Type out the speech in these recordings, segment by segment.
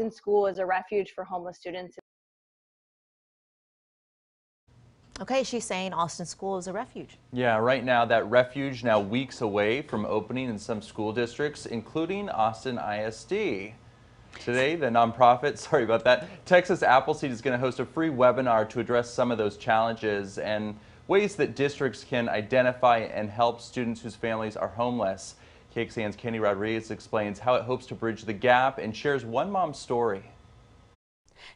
Austin School is a refuge for homeless students. Okay, she's saying Austin School is a refuge. Yeah, right now that refuge now weeks away from opening in some school districts, including Austin ISD. Today, the nonprofit, sorry about that, Texas Appleseed is going to host a free webinar to address some of those challenges and ways that districts can identify and help students whose families are homeless. KXAN's Kenny Rodriguez explains how it hopes to bridge the gap and shares one mom's story.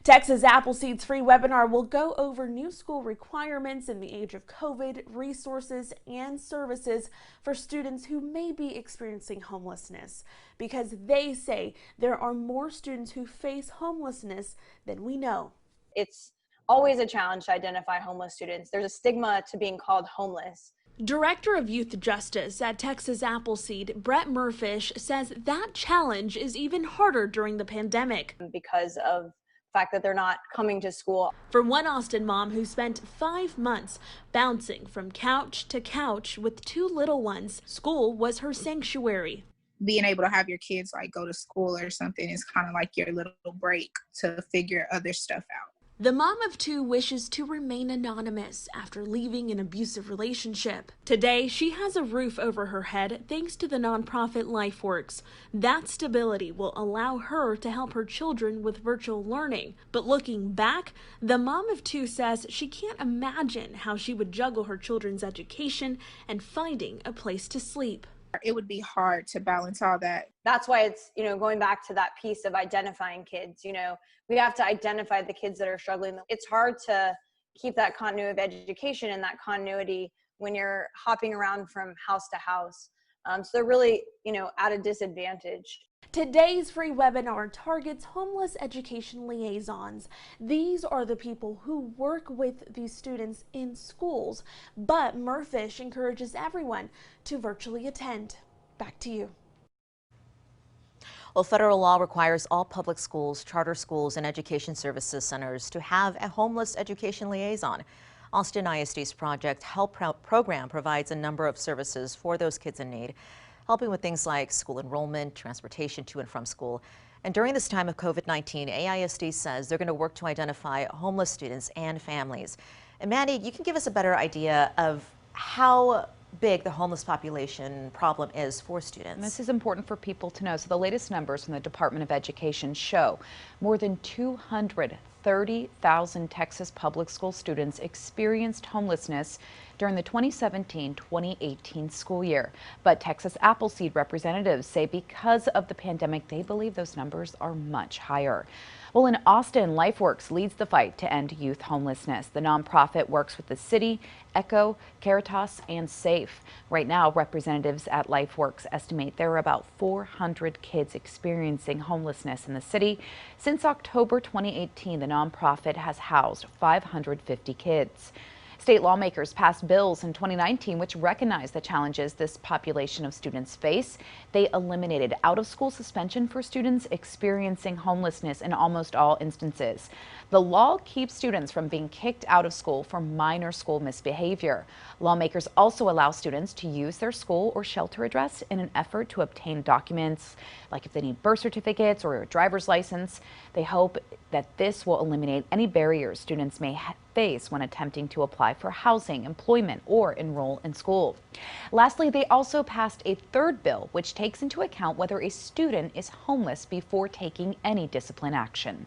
Texas Appleseed's free webinar will go over new school requirements in the age of COVID, resources and services for students who may be experiencing homelessness, because they say there are more students who face homelessness than we know. It's always a challenge to identify homeless students. There's a stigma to being called homeless. Director of Youth Justice at Texas Appleseed, Brett Murfish, says that challenge is even harder during the pandemic Because of fact that they're not coming to school. For one Austin mom who spent 5 months bouncing from couch to couch with 2 little ones, school was her sanctuary. Being able to have your kids like go to school or something is kind of like your little break to figure other stuff out. The mom of 2 wishes to remain anonymous after leaving an abusive relationship. Today, she has a roof over her head thanks to the nonprofit LifeWorks. That stability will allow her to help her children with virtual learning. But looking back, the mom of 2 says she can't imagine how she would juggle her children's education and finding a place to sleep. It would be hard to balance all that. That's why it's, going back to that piece of identifying kids. We have to identify the kids that are struggling. It's hard to keep that continuity of education and that continuity when you're hopping around from house to house. So they're really, at a disadvantage. Today's free webinar targets homeless education liaisons. These are the people who work with these students in schools, but Murfish encourages everyone to virtually attend. Back to you. Well, federal law requires all public schools, charter schools, and education services centers to have a homeless education liaison. Austin ISD's Project Help program provides a number of services for those kids in need, helping with things like school enrollment, transportation to and from school. And during this time of COVID-19, AISD says they're going to work to identify homeless students and families. And Mandy, you can give us a better idea of how big the homeless population problem is for students. And this is important for people to know. So the latest numbers from the Department of Education show more than 230,000 Texas public school students experienced homelessness during the 2017-2018 school year. But Texas Appleseed representatives say because of the pandemic, they believe those numbers are much higher. Well, in Austin, LifeWorks leads the fight to end youth homelessness. The nonprofit works with the city, ECHO, Caritas, and SAFE. Right now, representatives at LifeWorks estimate there are about 400 kids experiencing homelessness in the city. Since October 2018, the nonprofit has housed 550 kids. State lawmakers passed bills in 2019 which recognize the challenges this population of students face. They eliminated out-of-school suspension for students experiencing homelessness in almost all instances. The law keeps students from being kicked out of school for minor school misbehavior. Lawmakers also allow students to use their school or shelter address in an effort to obtain documents, like if they need birth certificates or a driver's license. They hope that this will eliminate any barriers students may face when attempting to apply for housing, employment, or enroll in school. Lastly, they also passed a third bill which takes into account whether a student is homeless before taking any discipline action.